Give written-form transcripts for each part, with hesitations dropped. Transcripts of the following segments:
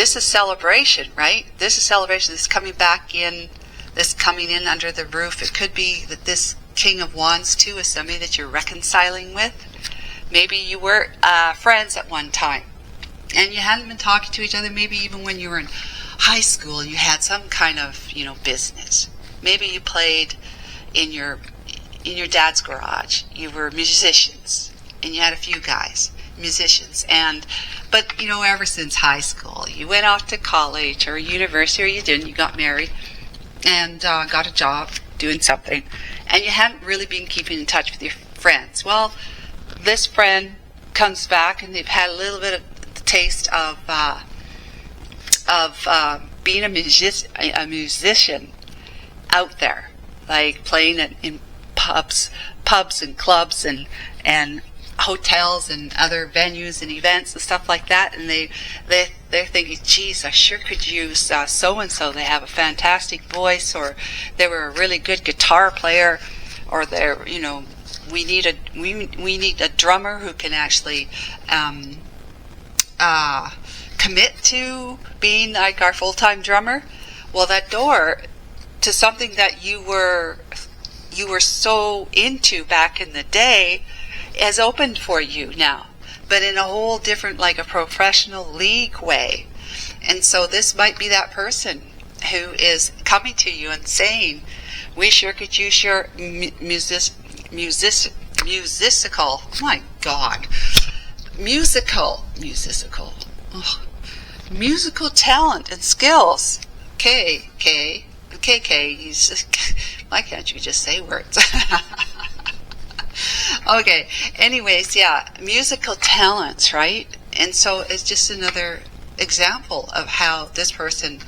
this is celebration, right? This is celebration. This is coming back in, this coming in under the roof. It could be that this King of Wands too is somebody that you're reconciling with. Maybe you were friends at one time and you hadn't been talking to each other. Maybe even when you were in high school you had some kind of, business. Maybe you played in your dad's garage. You were musicians and you had a few guys, musicians, but ever since high school you went off to college or university, or you didn't, you got married and got a job doing something, and you hadn't really been keeping in touch with your friends. Well, this friend comes back and they've had a little bit of the taste of being a musician out there, like playing in pubs and clubs and hotels and other venues and events and stuff like that, and they're thinking, geez, I sure could use so-and-so. They have a fantastic voice, or they were a really good guitar player, or they're, we need a drummer who can actually commit to being like our full-time drummer. Well, that door to something that you were so into back in the day has opened for you now, but in a whole different, like a professional league way. And so this might be that person who is coming to you and saying, we sure could use your musical, my God, musical talent and skills. KK, why can't you just say words? Okay, anyways, yeah, musical talents, right? And so it's just another example of how this person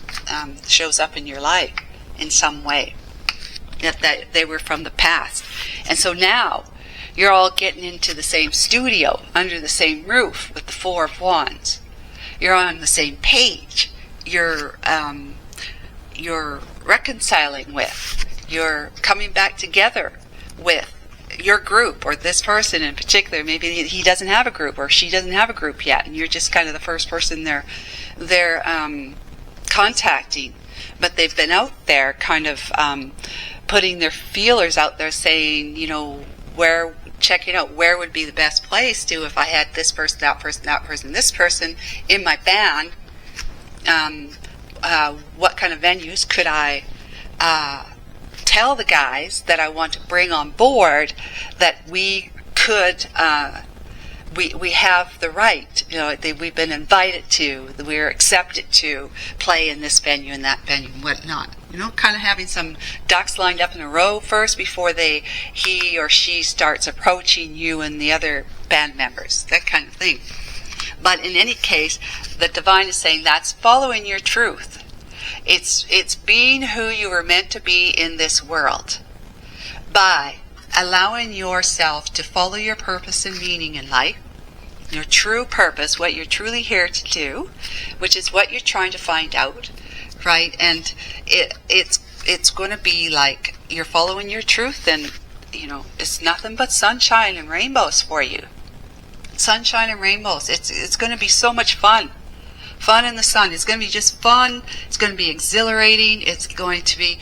shows up in your life in some way, that they were from the past. And so now you're all getting into the same studio, under the same roof with the Four of Wands. You're on the same page. You're reconciling with. You're coming back together with your group, or this person in particular. Maybe he doesn't have a group, or she doesn't have a group yet, and you're just kind of the first person they're contacting. But they've been out there kind of putting their feelers out there, saying, checking out where would be the best place to, if I had this person, that person, this person in my band, what kind of venues could I tell the guys that I want to bring on board that we could, we have the right, we've been invited to, we're accepted to play in this venue and that venue and whatnot. Kind of having some ducks lined up in a row first before he or she starts approaching you and the other band members, that kind of thing. But in any case, the divine is saying that's following your truth. It's being who you were meant to be in this world, by allowing yourself to follow your purpose and meaning in life, your true purpose, what you're truly here to do, which is what you're trying to find out, right? And it's going to be like you're following your truth, and it's nothing but sunshine and rainbows for you. Sunshine and rainbows. It's going to be so much fun. Fun in the sun. It's going to be just fun. It's going to be exhilarating. It's going to be,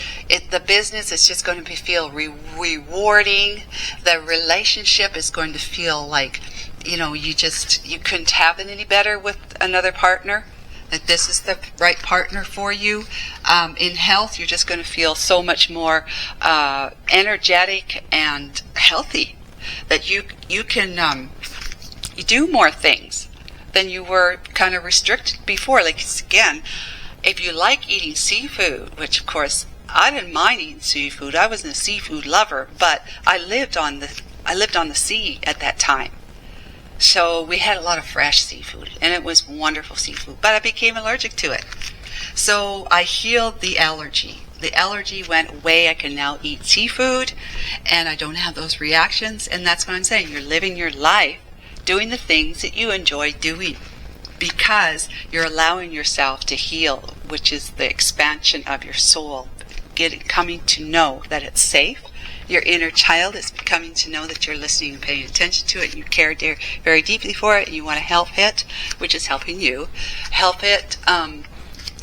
the business is just going to feel rewarding. The relationship is going to feel like, you couldn't have it any better with another partner. That this is the right partner for you. In health, you're just going to feel so much more energetic and healthy. That you can you do more things than you were kind of restricted before. Like, again, if you like eating seafood, which of course I didn't mind eating seafood. I wasn't a seafood lover, but I lived on the sea at that time. So we had a lot of fresh seafood, and it was wonderful seafood, but I became allergic to it. So I healed the allergy. The allergy went away. I can now eat seafood, and I don't have those reactions. And that's what I'm saying. You're living your life doing the things that you enjoy doing, because you're allowing yourself to heal, which is the expansion of your soul, coming to know that it's safe, Your inner child is coming to know that you're listening and paying attention to it, and you care very deeply for it, and you want to help it, which is helping you. Help it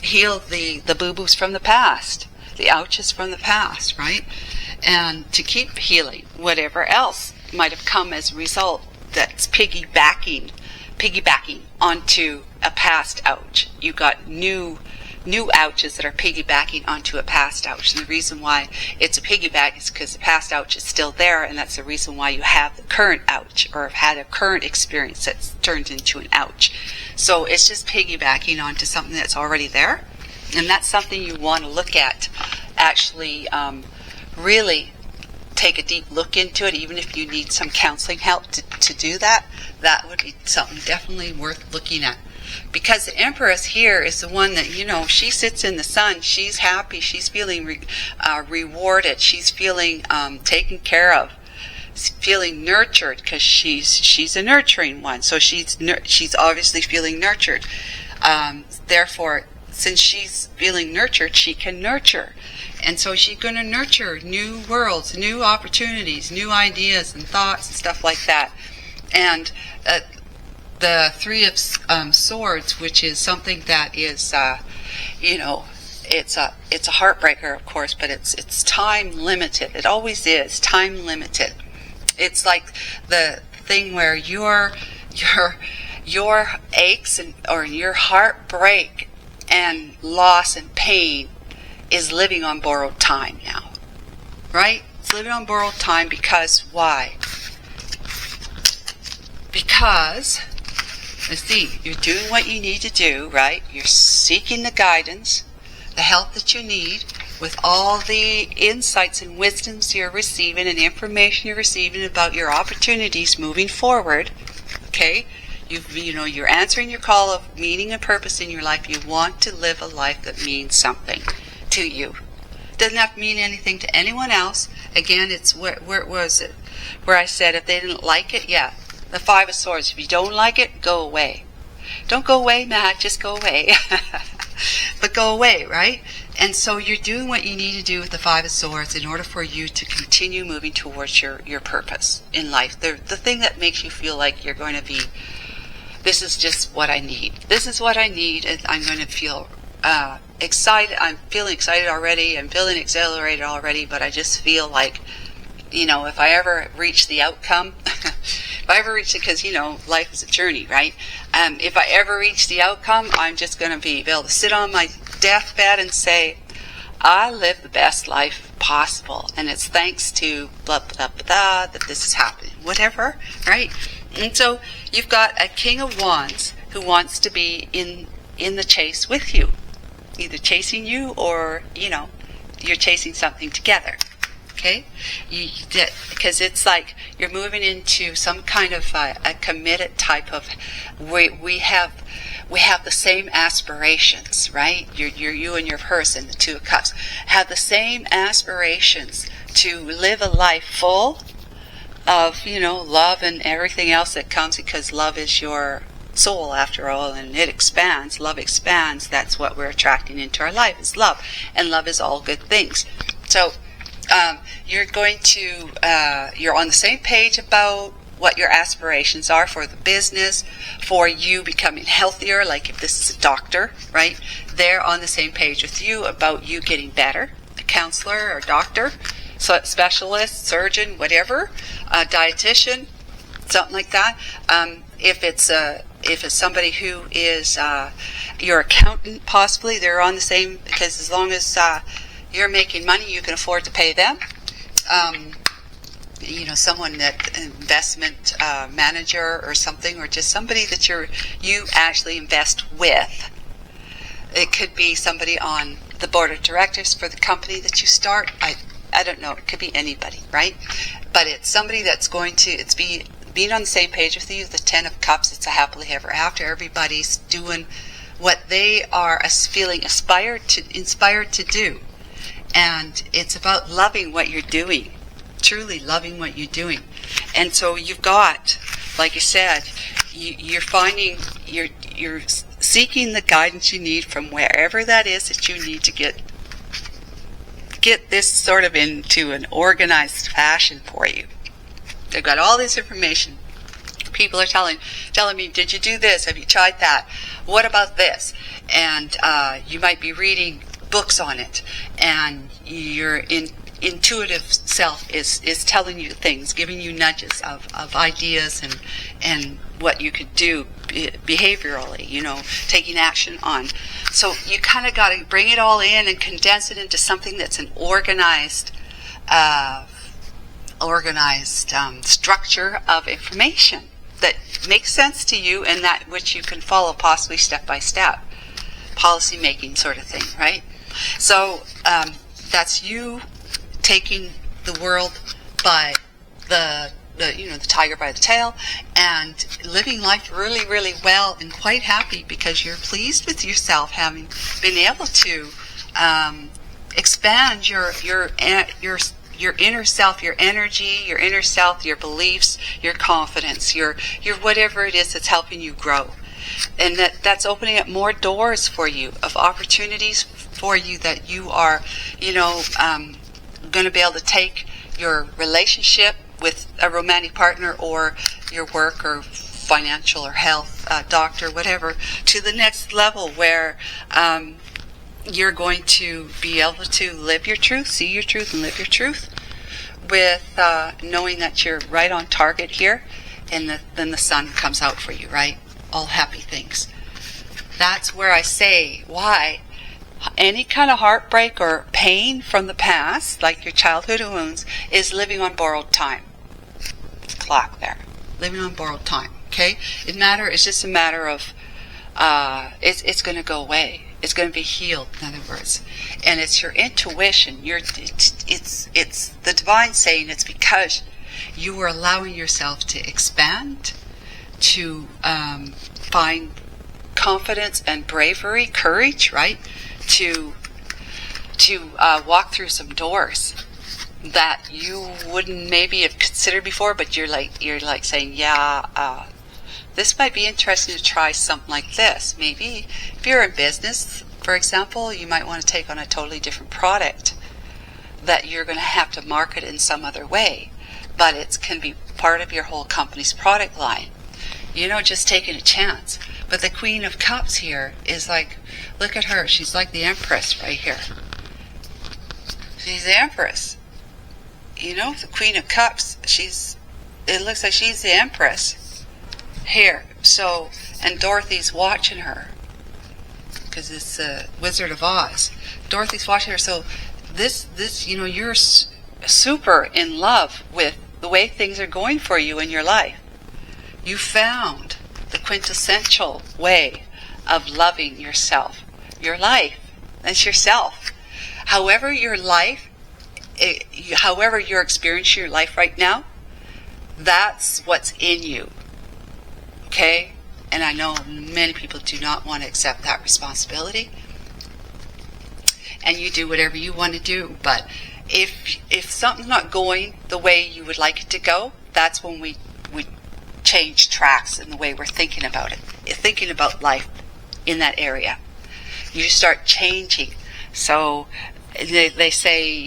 heal the boo-boos from the past, the ouches from the past, right? And to keep healing whatever else might have come as a result that's piggybacking onto a past ouch. You got new ouches that are piggybacking onto a past ouch. And the reason why it's a piggyback is because the past ouch is still there, and that's the reason why you have the current ouch, or have had a current experience that's turned into an ouch. So it's just piggybacking onto something that's already there, and that's something you want to look at. Actually, really take a deep look into it, even if you need some counseling help to do that. That would be something definitely worth looking at. Because the Empress here is the one that, she sits in the sun, she's happy, she's feeling rewarded, she's feeling taken care of, feeling nurtured, because she's a nurturing one, so she's obviously feeling nurtured. Therefore, since she's feeling nurtured, she can nurture. And so she's going to nurture new worlds, new opportunities, new ideas and thoughts and stuff like that. And the Three of Swords, which is something that is, it's a heartbreaker, of course, but it's time limited. It always is time limited. It's like the thing where your aches or your heartbreak and loss and pain is living on borrowed time now, right? It's living on borrowed time because why? Because, let's see, you're doing what you need to do, right? You're seeking the guidance, the help that you need with all the insights and wisdoms you're receiving and information you're receiving about your opportunities moving forward, okay? You're answering your call of meaning and purpose in your life. You want to live a life that means something to you. Doesn't have to mean anything to anyone else. Again, it's where was it? Where I said if they didn't like it, yeah. The Five of Swords. If you don't like it, go away. Don't go away, Matt. Just go away. But go away, right? And so you're doing what you need to do with the Five of Swords in order for you to continue moving towards your purpose in life. The thing that makes you feel like you're going to be, this is just what I need. This is what I need, and I'm going to feel excited. I'm feeling excited already. I'm feeling exhilarated already, but I just feel like, if I ever reach the outcome, if I ever reach it, because, life is a journey, right? If I ever reach the outcome, I'm just going to be able to sit on my deathbed and say, I live the best life possible, and it's thanks to blah, blah, blah, that this is happening, whatever, right? And so you've got a King of Wands who wants to be in the chase with you, either chasing you or, you're chasing something together. Okay, because it's like you're moving into some kind of a committed type of. We have the same aspirations, right? You and your person, the Two of Cups, have the same aspirations to live a life full of love and everything else that comes, because love is your soul after all, and it expands. Love expands. That's what we're attracting into our life, is love, and love is all good things. So. You're on the same page about what your aspirations are for the business, for you becoming healthier, like if this is a doctor, right? They're on the same page with you about you getting better, a counselor or doctor, specialist, surgeon, whatever, a dietitian, something like that. If it's somebody who is your accountant, possibly, they're on the same, because as long as you're making money, you can afford to pay them. Someone that investment manager or something, or just somebody that you actually invest with. It could be somebody on the board of directors for the company that you start. I don't know. It could be anybody, right? But it's somebody that's going to being on the same page with you. The Ten of Cups. It's a happily ever after. Everybody's doing what they are feeling inspired to do. And it's about loving what you're doing, truly loving what you're doing. And so you've got, like I said, you're seeking the guidance you need from wherever that is that you need to get get this sort of into an organized fashion for you. They've got all this information. People are telling me, did you do this? Have you tried that? What about this? And you might be reading books on it, and your intuitive self is telling you things, giving you nudges of ideas and what you could do behaviorally, taking action on. So you kind of got to bring it all in and condense it into something that's an organized structure of information that makes sense to you, and that which you can follow possibly step by step, policy making sort of thing, right? So that's you taking the world by the tiger by the tail, and living life really, really well and quite happy because you're pleased with yourself, having been able to expand your inner self, your energy, your inner self, your beliefs, your confidence, your whatever it is that's helping you grow. And that's opening up more doors for you, of opportunities for you, that you are, going to be able to take your relationship with a romantic partner, or your work, or financial, or health, doctor, whatever, to the next level, where you're going to be able to live your truth, see your truth, and live your truth, with knowing that you're right on target here, and then the sun comes out for you, right? All happy things. That's where I say why any kind of heartbreak or pain from the past, like your childhood wounds, is living on borrowed time. Clock there. Living on borrowed time. Okay? It's just a matter of it's going to go away. It's going to be healed, in other words. And it's your intuition. It's the divine saying it's because you are allowing yourself to expand, to find confidence and bravery, courage, right? To walk through some doors that you wouldn't maybe have considered before, but you're like saying, this might be interesting to try something like this. Maybe if you're in business, for example, you might want to take on a totally different product that you're going to have to market in some other way, but it can be part of your whole company's product line. Just taking a chance. But the Queen of Cups here is like, look at her. She's like the Empress right here. She's the Empress. The Queen of Cups, it looks like she's the Empress here. So, and Dorothy's watching her, because it's the Wizard of Oz. Dorothy's watching her. So this, you're super in love with the way things are going for you in your life. You found the quintessential way of loving yourself, your life. That's yourself. However you're experiencing your life right now, that's what's in you. Okay? And I know many people do not want to accept that responsibility. And you do whatever you want to do. But if something's not going the way you would like it to go, that's when we change tracks in the way we're thinking about it, thinking about life in that area. You start changing. So they say,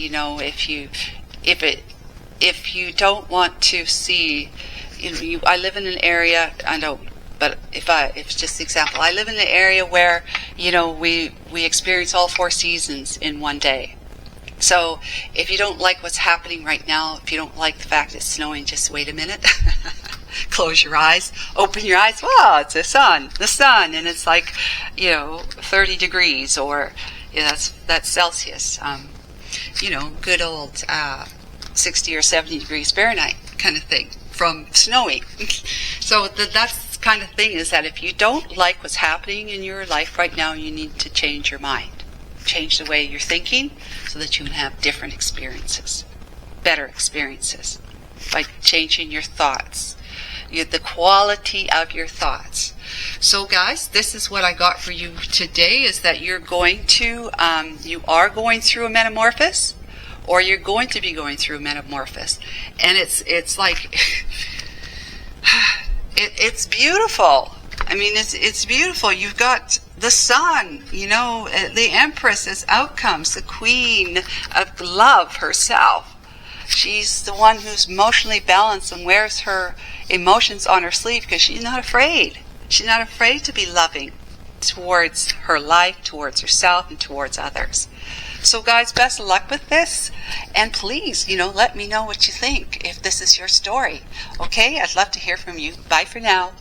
if you don't want to see, I live in an area, but if it's just an example, I live in an area where we experience all 4 seasons in one day. So if you don't like what's happening right now, if you don't like the fact it's snowing, just wait a minute. Close your eyes, open your eyes. Wow, it's the sun, and it's like 30 degrees, or that's Celsius. Good old 60 or 70 degrees Fahrenheit kind of thing from snowing. So that's the kind of thing, is that if you don't like what's happening in your life right now, you need to change your mind, change the way you're thinking, so that you can have different experiences, better experiences, by changing your thoughts. The quality of your thoughts. So guys, this is what I got for you today, is that you are going through a metamorphosis, or you're going to be going through a metamorphosis. And it's like, it's beautiful. I mean, it's beautiful. You've got the sun, you know, the Empress as outcomes, the Queen of Love herself. She's the one who's emotionally balanced and wears her emotions on her sleeve because she's not afraid. She's not afraid to be loving towards her life, towards herself, and towards others. So guys, best of luck with this, and please, you know, let me know what you think if this is your story. Okay, I'd love to hear from you. Bye for now.